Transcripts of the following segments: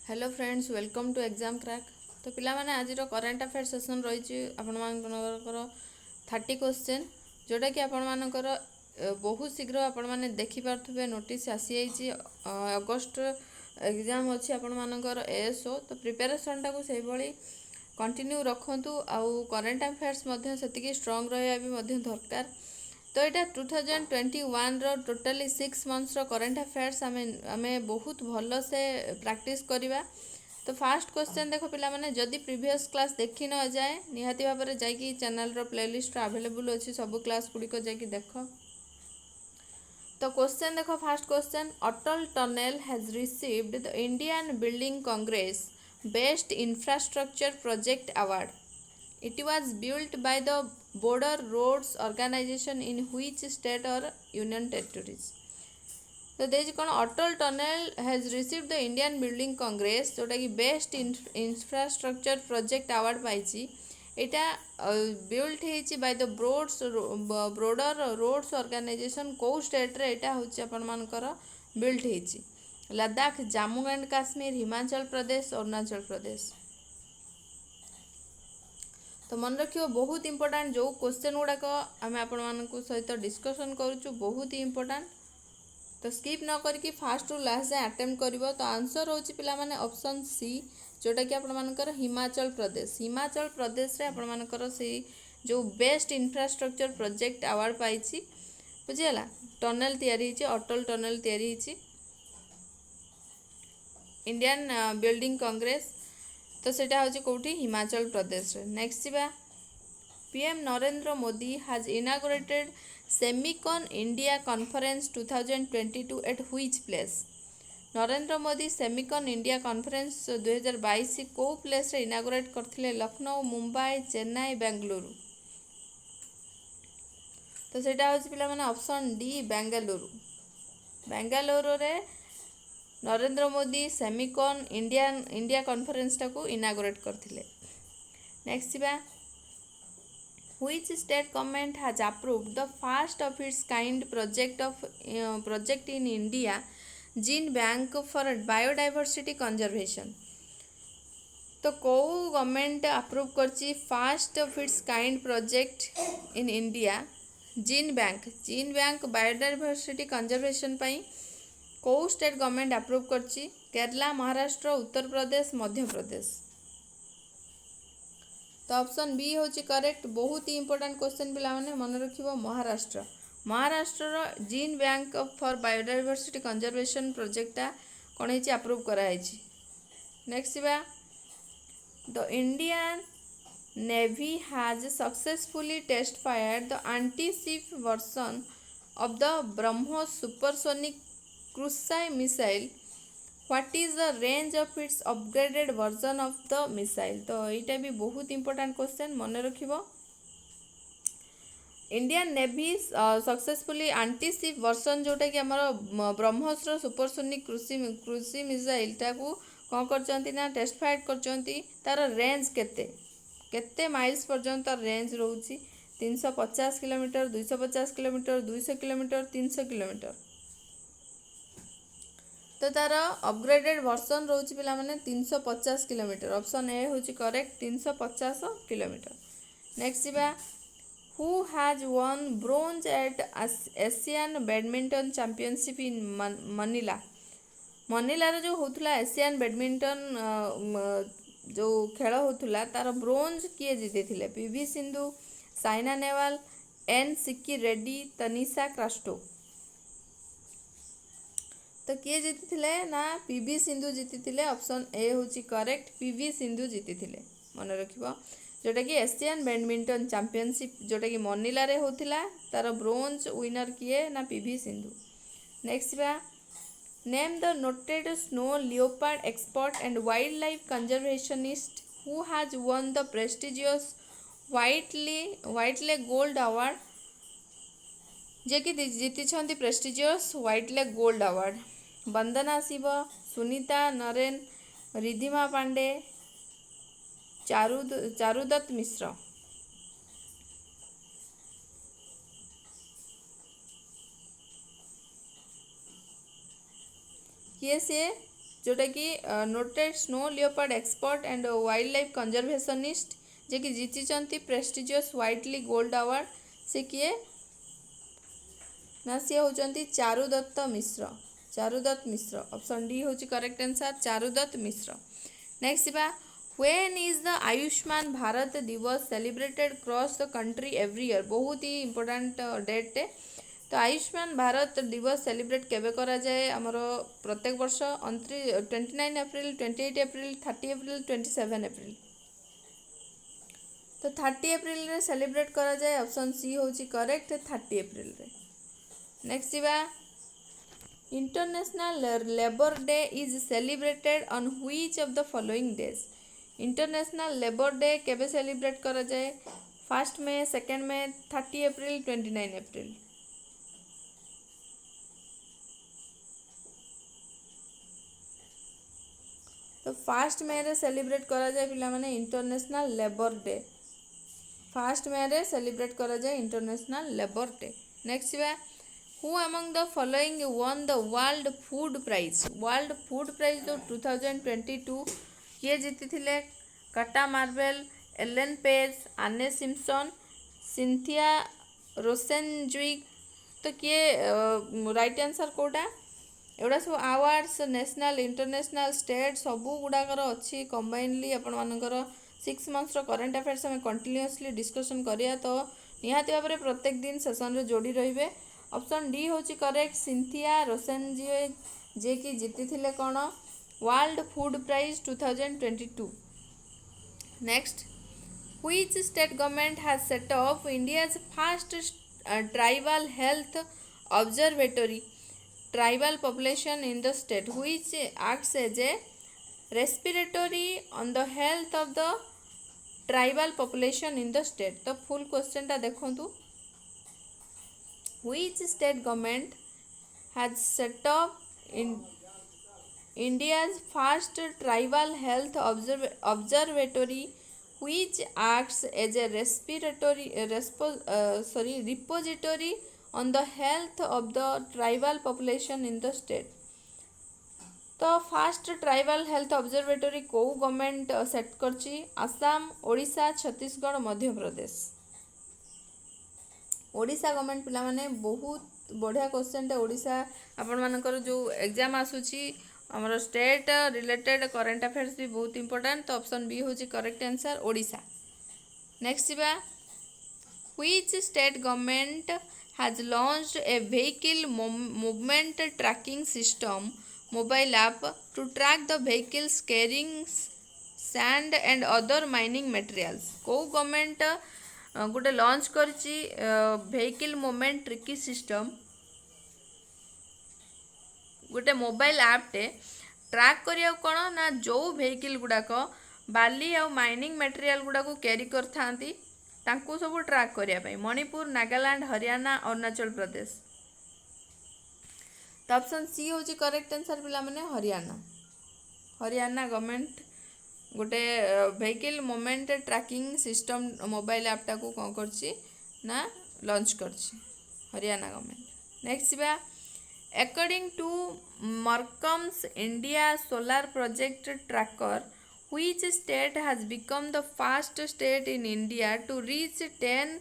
Hello friends, welcome to exam crack. तो पिला माने आज करेन्ट अफेयर सेसन रही आपण 30 क्वेश्चन जोटा कि आपण मानकर बहुत शीघ्र आपण माने देखि पार्थुबे नोटिस आसी जाइए। अगस्ट एग्जाम अच्छी आपण मानकर एएसओ तो प्रिपरेशन टाको से भली कंटिन्यू रखंतु आउ करेन्ट अफेयर्स मध्य सेतिकी स्ट्रांग रहया भी मध्य दरकार। तो यहाँ 2021 टोटाली 6 मंथ्स करेन्ट अफेयर्स आमे बहुत भल से प्रैक्टिस करवा। तो फास्ट क्वेश्चन देख पिला माने जदि प्रीवियस क्लास देखि न जाए निहाती भाव में जाकि चैनल रो प्लेलिस्ट अवेलेबल अच्छी सब क्लास गुड़िक जाकि देख। तो क्वेश्चन देख fast question, Atal tunnel has received the Indian building Congress best infrastructure project award. It was built by the Border Roads Organization in which state or union territories? तो देखिए कौन Atal tunnel has received the Indian building congress जोटा कि best infrastructure project award पाई। यहाँ built होती by the border roads organisation कौ state रे यहाँ हूँ आपर बिल्ट होती? लद्दाख, जम्मू एंड काश्मीर, हिमाचल प्रदेश, अरुणाचल प्रदेश। तो मन रखियो बहुत इंपोर्टेंट जो क्वेश्चन गुड़ाक आम आपण सहित डिस्कसन करूँ बहुत ही इंपोर्टेंट। तो स्किप न करके फास्ट टू लास्ट जाए अटेम्प्ट कर। तो आंसर होची पिला माने ऑप्शन सी जोटा कि आपण हिमाचल प्रदेश। हिमाचल प्रदेश रे आपण मानकर से जो बेस्ट इंफ्रास्ट्रक्चर प्रोजेक्ट अवार्ड पाई बुझीगला। टनल तैयारी अटल टनल तैयारी इंडियन बिल्डिंग कांग्रेस। तो सेटा हूँ कौटी हिमाचल प्रदेश रे। नेक्स्ट जीवा, PM Narendra Modi has inaugurated Semicon India conference 2022 at which place? Narendra Modi Semicon India conference 2022 को प्लेस रे इनागोरेट करथिले? लखनऊ, मुंबई, चेन्नई, बेंगलुरु। तो सेटा हूँ पिला माने ऑप्शन डी बेंगलुरु। बेंगलुरु रे Narendra Modi Semicon India conference टाको इनागोरेट करथिले। नेक्स्ट जीवा, which state government has approved the first of its kind project in India gene bank for biodiversity conservation? तो कौ गवर्नमेंट अप्रूव करची first of its kind project in India gene bank biodiversity conservation पाई कौ state government approve करची? केरला, महाराष्ट्र, उत्तर प्रदेश, मध्य प्रदेश। तो option B हूँ correct. बहुत ही इंपोर्टेंट क्वेश्चन पिला माने मन रखिबो। Maharashtra gene bank for biodiversity conservation प्रोजेक्टा कौन है अप्रूव कराई। नेक्स्ट बा, the Indian navy has successfully test fired the anti ship version of the BrahMos supersonic cruise missile. What is the range of its upgraded version of the missile? तो यहाँ भी बहुत important question मन रखिबो। Indian navy successfully anti ship version जोटा कि आमर BrahMos supersonic cruise missile टाकू कौन कर टेस्ट फाइट कर तार रेंज केते माइल्स पर्यंत तार रेंज रोची? 350 किलोमीटर, 250 किलोमीटर, 200 किलोमीटर, 300 किलोमीटर। तो तार अपग्रेडेड वर्सन रोची पिला माने 350 किलोमीटर। ऑप्शन ए होची करेक्ट 350 किलोमीटर। नेक्स्ट जीवा, who has won bronze at Asian badminton championship in Manila? मनीलार जो होतुला एशियन बैडमिंटन जो खेल होतुला तार ब्रोंज किए जीति? PV Sindhu, Saina Nehwal, N Sikki Reddy, Tanisha Crasto. तो किए जीति ना पीवी सिंधु जीति? ऑप्शन ए हूँ करेक्ट पीवी सिंधु जीति मन रखिबो। जोटा कि एशियन बैडमिंटन चैंपियनशिप जोटा कि मनीला रे होतिला तार ब्रोंज विनर किए ना पीवी सिंधु। नेक्स्ट बा, name the noted snow leopard expert and wild life conservationist who has won the prestigious Whitley gold award? जे कि जीति prestigious Whitley gold award? Vandana Shiva, Sunita Narain, Ridhima Pandey, Charudatta Mishra. किए सी? जोटा कि noted snow leopard expert and wild life conservationist जे कि जीति प्रेस्टिजियस व्हाइटली गोल्ड अवार्ड। से किए ना सी होचंती चारुदत्त मिश्र। चारुदत्त मिश्र ऑप्शन डी होची correct answer Charudatta Mishra. Next बा when is the Ayushman Bharat Diwas celebrated cross the country every year. बहुत ही इंपोर्टेंट डेट है। तो आयुष्मान भारत दिवस सेलिब्रेट केबे करा जाए आमर प्रत्येक वर्ष 29 एप्रिल 28 एप्रिल 30 एप्रिल 27 एप्रिल। तो 30 एप्रिल रे सेलिब्रेट करा जाए ऑप्शन सी होची करेक्ट 30 एप्रिल रे। नेक्स्ट बा international labour day is celebrated on which of the following days. International labour day केबे सेलिब्रेट करा जाए 1 मई 2 मई 30 एप्रिल 29 एप्रिल। तो 1 मई रे सेलिब्रेट करा जाए पिला माने इंटरनेशनल लेबर डे। 1 मई रे सेलिब्रेट करा जाए इंटरनेशनल लेबर डे। नेक्स्ट बा who among the following won the world food prize. World food prize जो 2022 किए जीति थिले काटा मार्वेल Ellen Page Anne Simpson Cynthia Rosenzweig. तो किए राइट आंसर कोटा एगुड़ा सब आवार्ड्स नेशनल इंटरनेशनल स्टेट सबू गुड़ाकर अच्छी कंबाइनली आपण मानकर 6 मंथ्स करेन्ट अफेयर्स आम कंटिन्यूअसली डिस्कसन करिया। तो निहाती भाव में प्रत्येक दिन सेसन रे जोड़ी रहिबे। ऑप्शन डी होची करेक्ट सिंथिया रोसेनजुइक जे कि जीति थिले कौन world food prize 2022। Next which state government has set up India's first tribal health observatory tribal population in the state which acts as a respiratory on the health of the tribal population in the state। तो full question टा देखंतु which state government has set up in India's first tribal health observatory which acts as a repository on the health of the tribal population in the state। तो fast tribal health observatory को government set करची Assam Odisha Chhattisgarh Madhya Pradesh. Odisha government पिला माने बहुत बढ़िया question टे ओडिशा आपण मानकर जो एग्जाम आसुची हमर स्टेट रिलेटेड करेंट अफेयर्स भी बहुत इंपोर्टेंट। तो ऑप्शन बी होची करेक्ट आंसर ओडिशा। नेक्स्ट बा which state government has launched a vehicle movement tracking system mobile app to track the vehicles carrying sand and other mining materials। को government गोटे launch करची vehicle movement tracking system गोटे mobile app टे track करिया कौन ना जो vehicle गुड़ाक बाली आ mining material गुड़ाक carry करथांती तांकू सब ट्रैक करने मणिपुर नागालैंड हरियाणा अरुणाचल प्रदेश। तो ऑप्शन सी होची करेक्ट आंसर पिला माने हरियाणा। हरियाणा गवर्नमेंट गोटे vehicle movement tracking system mobile ऐपटा को कौन करची ना लॉन्च करची हरियाणा गवर्नमेंट। नेक्स्ट बा according to Mercom India solar project tracker which state has become the first state in India to reach 10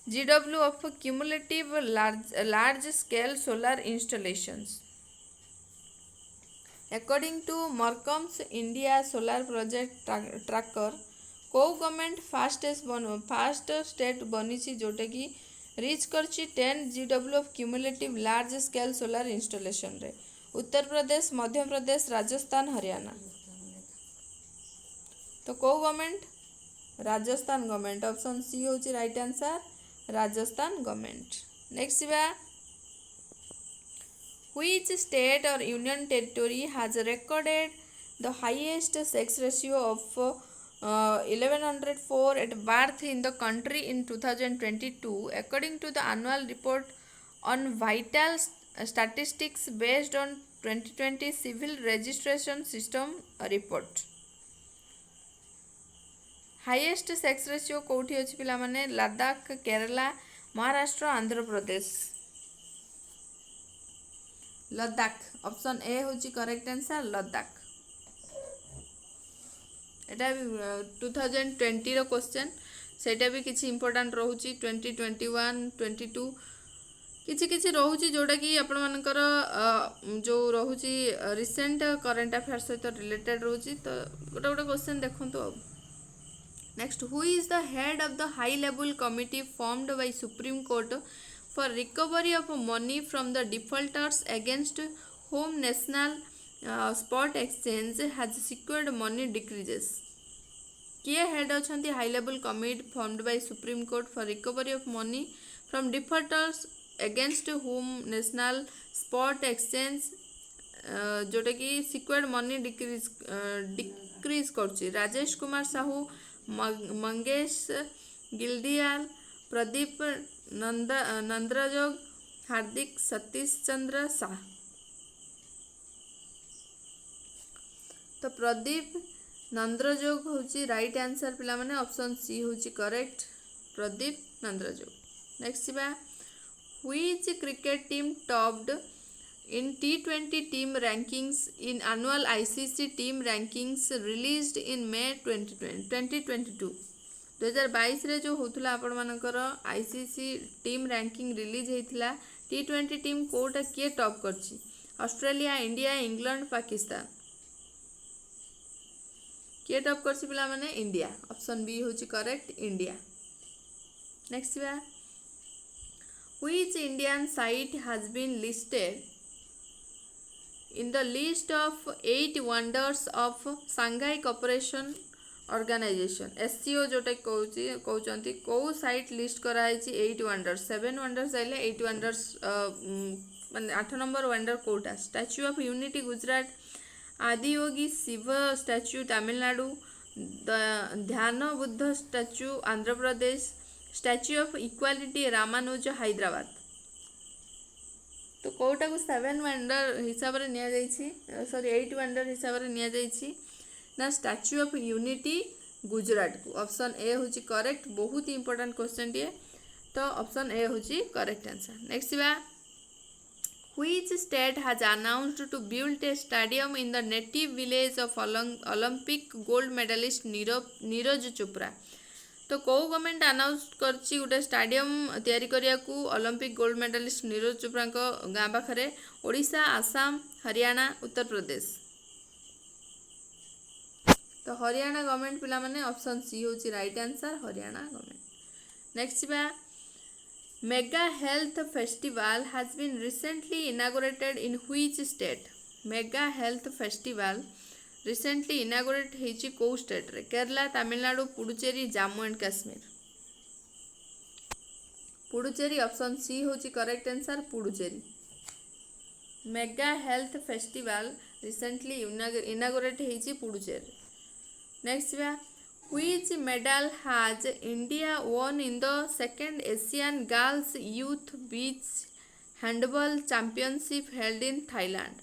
GW of cumulative large scale solar installations। According to Marcom's India Solar Project Tracker को government first state बनी जोटा कि reach करची 10 GW of cumulative large scale solar installation रे उत्तर प्रदेश मध्य प्रदेश राजस्थान हरियाणा। तो को government Rajasthan government option C होची right answer Rajasthan government. Next बा which state or union territory has recorded the highest sex ratio of 1104 at birth in the country in 2022 according to the annual report on vital statistics based on 2020 civil registration system report। Highest sex ratio कौटी अच्छी पिला माने Ladakh Kerala Maharashtra Andhra Pradesh. Ladakh option A होची correct answer Ladakh. एटा भी 2020 रो question सेटा भी किछि important रहउची 2021 22 किछि किछि रहउची जोटा कि आपण मानकर जो रहउची रिसेंट करंट अफेयर सहित रिलेटेड रहउची तो गोटे गोटे क्वेश्चन देखंतु अब। Next who is the head of the high level committee formed by supreme court for recovery of money from the defaulters against whom national spot exchange has secured money decreases. किए head अच्छा high level committee formed by supreme court for recovery of money from defaulters against whom national spot exchange जोटा कि secured money decrease कर राजेश कुमार साहू मंगेश गिल्डियाल प्रदीप नंद्रजोग हार्दिक सतीश चंद्र शाह। तो प्रदीप नंद्रजोग होची right answer पिला माने option C होची करेक्ट प्रदीप नंद्रजोग। नेक्स्ट बा which cricket team topped in T20 team rankings in annual ICC team rankings released in May 2022। 2022 रे जो होतला आपण मानकर ICC टीम रैंकिंग रिलीज हेतिला T20 टीम कोटा किए टॉप करची ऑस्ट्रेलिया इंडिया इंग्लैंड पाकिस्तान किए टॉप करसी पिला माने इंडिया ऑप्शन बी होची करेक्ट इंडिया। नेक्स्ट बा which Indian site has been listed in the list of 8 wonders of Shanghai cooperation organisation SCO जोटा कहउचंती को साइट लिस्ट करा है 8 वंडर्स 7 वंडर्स आइले 8 वंडर्स माने 8 नंबर वंडर कोटा Statue of Unity Gujarat Adiyogi Shiva statue Tamil Nadu Dhyan Buddha statue Andhra Pradesh Statue of Equality Ramanuja Hyderabad. तो कोटा को 7 वंडर हिसाब रे निया जाइछि सॉरी 8 वंडर हिसाब रे निया जाइछि ना स्टैच्यू ऑफ यूनिटी गुजरात को ऑप्शन ए होची करेक्ट बहुत इंपोर्टेंट क्वेश्चन टिए तो ऑप्शन ए होची करेक्ट आंसर। नेक्स्ट बा Which state has announced to build a stadium in the native village of Olympic gold medalist Neeraj Chopra. तो कौ गवर्नमेंट अनाउंस करछि गोटे स्टेडियम तैयारी करिया को Olympic gold medallist Neeraj Chopra गाँ पाखरे ओडिशा आसाम हरियाणा उत्तर प्रदेश। तो हरियाणा गवर्नमेंट पिला माने ऑप्शन सी होची right answer Haryana government. Next बा mega health festival has been recently inaugurated in which state. Mega health festival recently inaugurate हेची को स्टेट रे Kerala Tamil Nadu Puducherry Jammu and Kashmir. Puducherry option C होची correct answer Puducherry. Mega health festival recently inaugurate हेची Puducherry. Next बा Which medal has India won in the second Asian Girls Youth Beach Handball Championship held in Thailand?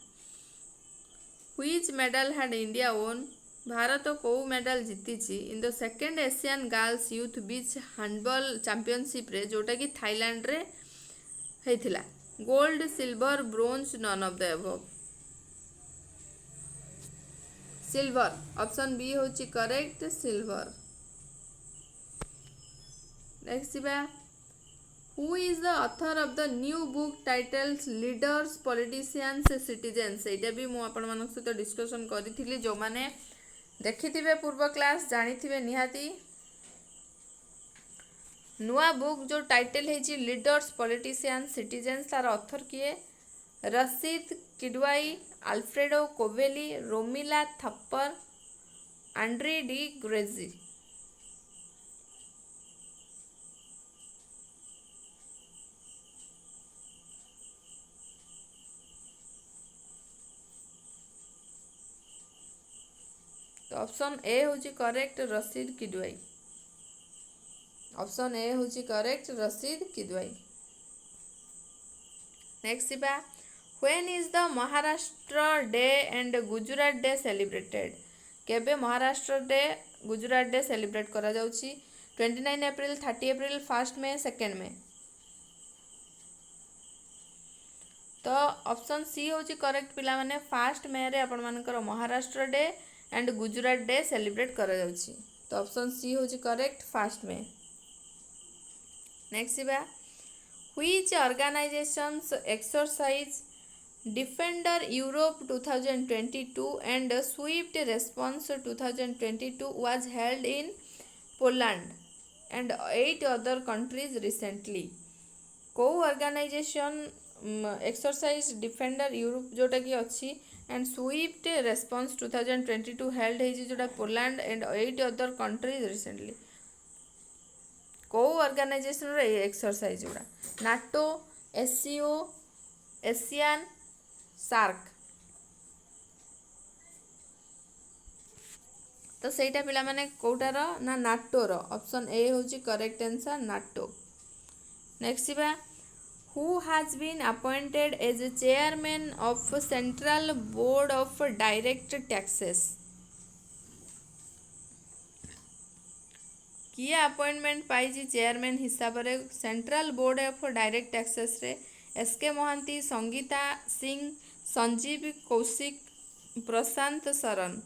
Which medal had India won? Bharat को medal जीती in the second Asian girls youth beach handball championship रे जोटा कि Thailand रे हेतिला gold silver bronze none of the above. Silver option B होची correct silver. Next बा who is the author of the new book titles leaders politicians citizens. एटा भी मु आपण मानक सहित डिस्कशन करिथिली जो माने देखिथिबे पूर्व क्लास जानिथिबे निहाती नुआ बुक जो टाइटल है लीडर्स पॉलिटिशियंस सिटीजन्स तार ऑथर किए Rasheed Kidwai Alfredo Covelli Romila Thapar Andrea de Grazia. तो ऑप्शन ए होची correct Rasheed Kidwai. Option A होची करेक्ट रशीद किडवाई। नेक्स्ट बा When is the Maharashtra Day and Gujarat Day celebrated? केबे Maharashtra day Gujarat day celebrate करा जाउची 29 अप्रैल 30 अप्रैल 1 मई 2 मई। तो ऑप्शन सी होची करेक्ट पिला माने 1 मे रे आपण मानकर Maharashtra day and Gujarat day celebrate करा जाउची। तो ऑप्शन सी होची करेक्ट 1 मे। नेक्स्ट बा which organisations exercise defender Europe 2022 and Swift response 2022 was held in Poland and 8 other countries recently. को ऑर्गेनाइजेशन एक्सरसाइज डिफेंडर यूरोप जोटा कि अच्छी एंड स्विफ्ट रेस्पॉन्स 2022 हेल्ड है जोटा Poland and 8 other countries recently. को organisation exercise गुड़ा NATO SCO Asian SAARC. तो सहीटा पिला माने कोटार ना नाटोर ऑप्शन ए होची करेक्ट आंसर नाटो। नेक्स्ट बा who has been appointed as a chairman of central board of direct taxes. किए अपॉइंटमेंट पाई चेयरमैन हिसाब रे central board of direct taxes रे S K Mahanty Sangeeta Singh Sanjeev Kaushik Prashant Sharan.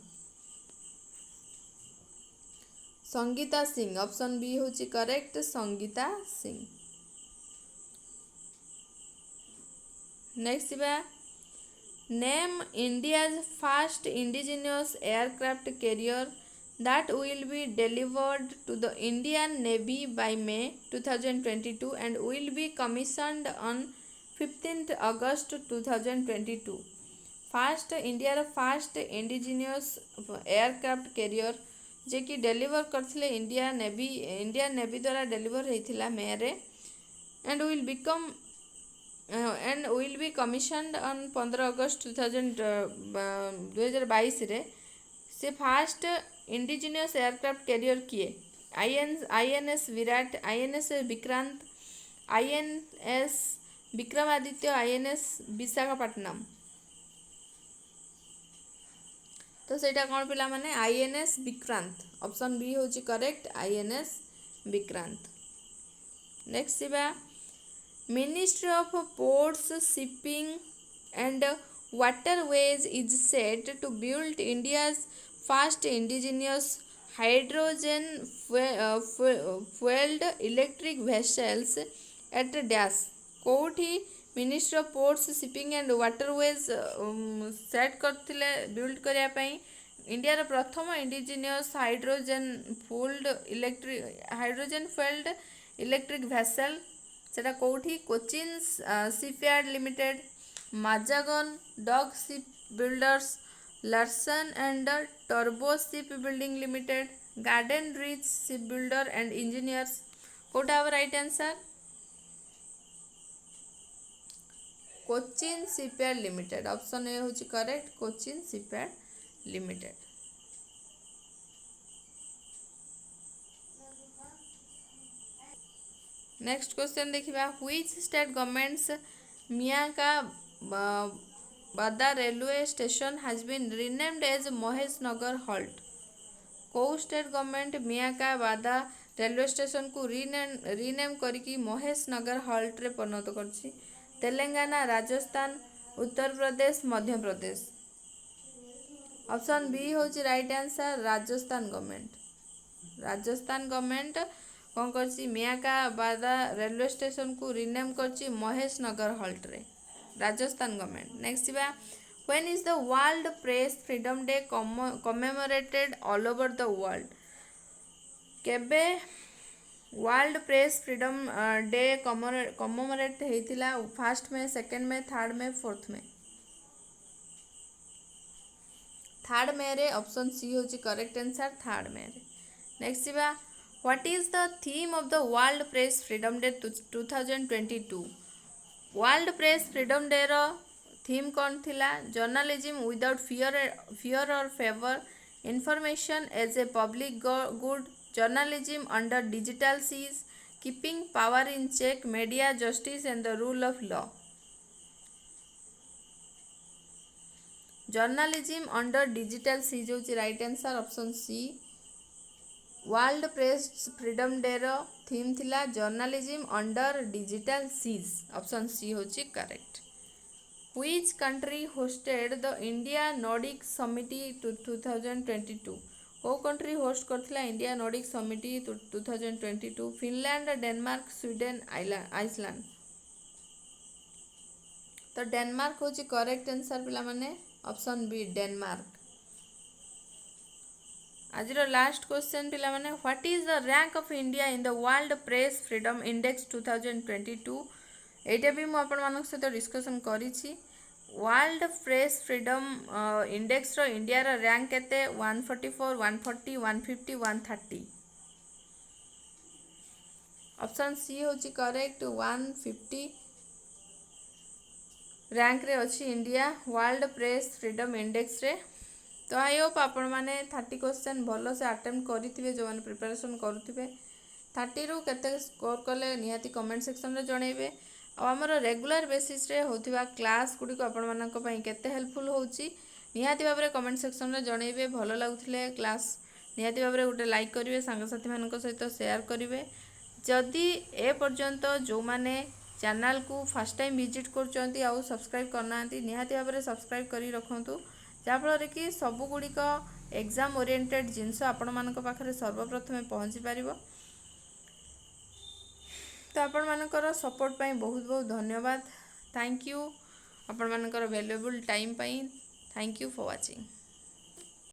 Sangeeta Singh option B होची करेक्ट संगीता सिंह। नेक्स्ट बा name India's first indigenous aircraft carrier that will be delivered to the Indian Navy by May 2022 and will be commissioned on 15th August 2022। First India first indigenous aircraft carrier जे कि deliver करथिले Indian navy द्वारा deliver होइथिला May रे and will be commissioned on 15 August 2022 रे। से फास्ट indigenous aircraft कैरियर किए INS Virat INS Vikrant INS Vikramaditya INS Visakhapatnam. तो सेटा कौन पिला माने आईएनएस विक्रांत ऑप्शन बी होची करेक्ट आईएनएस विक्रांत। नेक्स्ट बा ministry of ports shipping and waterways is set to build India's first indigenous hydrogen fueled electric vessels at dash. कोठी ministry of ports shipping and waterways set करथिले build करिया पई India प्रथम indigenous hydrogen fueled electric vessel सेटा कोठी Cochin shipyard limited Mazagon dock ship builders Larsen and टर्बो ship building limited garden reach ship builder and engineers. कोटा right answer Cochin shipyard limited option A होची correct Cochin shipyard limited. Next question देखिबा which state governments मियाका बादा railway station has been renamed as Mahesh Nagar halt. को state government मियाका बादा railway station को rename करके महेश नगर हॉल्ट रे परिणत करछि। तेलंगाना राजस्थान उत्तर प्रदेश मध्य प्रदेश। ऑप्शन बी होची राइट आंसर राजस्थान गवर्नमेंट कौन करछि मियाका बादा रेलवे स्टेशन को रिनेम करछि महेश नगर हॉल्ट रे राजस्थान गवर्नमेंट। नेक्स्ट बा when is the world press freedom day commemorated all over the world. केबे world press freedom day commemorate हेतिला 1 May 2 May 3 May 4 May. 3 May रे ऑप्शन सी होची करेक्ट आंसर 3 मे रे। Next बा what is the theme of the world press freedom day 2022। World press freedom day रो theme कौन थिला journalism without fear or favour information as a public good journalism under digital siege keeping power in check media justice and the rule of law. Journalism under digital siege होची right answer option C. World press freedom day रो theme थिला journalism under digital siege option C होची correct. Which country hosted the India Nordic Summit 2022? କେଉଁ country host କରିଥିଲା India Nordic summit 2022? Finland, Denmark, Sweden, Iceland. ତ Denmark ହେଉଛି correct answer ପିଲାମାନେ, option B Denmark. ଆଜିର last question ପିଲାମାନେ, what is the rank of India in the world press freedom index 2022? এইটা ବି ମୁଁ ଆପଣମାନଙ୍କ ସହିତ ଡିସ୍କସନ୍ କରିଛି। ୱାର୍ଲଡ ପ୍ରେସ୍ ଫ୍ରିଡମ୍ ଇଣ୍ଡେକ୍ସର ଇଣ୍ଡିଆର ର୍ୟାଙ୍କ କେତେ? 144, 140, 150, 130। ଅପସନ୍ ସି ହେଉଛି କରେକ୍ଟ, 150 ର୍ୟାଙ୍କରେ ଅଛି ଇଣ୍ଡିଆ ୱାର୍ଲଡ ପ୍ରେସ୍ ଫ୍ରିଡମ୍ ଇଣ୍ଡେକ୍ସରେ। ତ ଆଇ ହୋପ୍ ଆପଣମାନେ 30 କ୍ୱେଶ୍ଚନ୍ ଭଲସେ ଆଟେମ୍ପ୍ଟ କରିଥିବେ, ଯେଉଁମାନେ ପ୍ରିପାରେସନ୍ କରୁଥିବେ। 30ରୁ କେତେ ସ୍କୋର୍ କଲେ ନିହାତି କମେଣ୍ଟ ସେକ୍ସନରେ ଜଣାଇବେ। ଆଉ ଆମର ରେଗୁଲାର ବେସିସ୍ରେ ହେଉଥିବା କ୍ଲାସ୍ ଗୁଡ଼ିକ ଆପଣମାନଙ୍କ ପାଇଁ କେତେ ହେଲ୍ପଫୁଲ୍ ହେଉଛି ନିହାତି ଭାବରେ କମେଣ୍ଟ ସେକ୍ସନରେ ଜଣାଇବେ। ଭଲ ଲାଗୁଥିଲେ କ୍ଲାସ୍ ନିହାତି ଭାବରେ ଗୋଟେ ଲାଇକ୍ କରିବେ, ସାଙ୍ଗସାଥିମାନଙ୍କ ସହିତ ସେୟାର କରିବେ। ଯଦି ଏ ପର୍ଯ୍ୟନ୍ତ ଯେଉଁମାନେ ଚ୍ୟାନେଲକୁ ଫାର୍ଷ୍ଟ ଟାଇମ୍ ଭିଜିଟ୍ କରୁଛନ୍ତି ଆଉ ସବସ୍କ୍ରାଇବ୍ କରିନାହାନ୍ତି, ନିହାତି ଭାବରେ ସବସ୍କ୍ରାଇବ୍ କରି ରଖନ୍ତୁ, ଯାହାଫଳରେ କି ସବୁଗୁଡ଼ିକ ଏକ୍ଜାମ୍ ଓରିଏଣ୍ଟେଡ଼୍ ଜିନିଷ ଆପଣମାନଙ୍କ ପାଖରେ ସର୍ବପ୍ରଥମେ ପହଞ୍ଚି ପାରିବ। ତ ଆପଣମାନଙ୍କର ସପୋର୍ଟ ପାଇଁ ବହୁତ ବହୁତ ଧନ୍ୟବାଦ। ଥ୍ୟାଙ୍କ ୟୁ ଆପଣମାନଙ୍କର ଭ୍ୟାଲୁଏବୁଲ୍ ଟାଇମ୍ ପାଇଁ। Thank you for watching.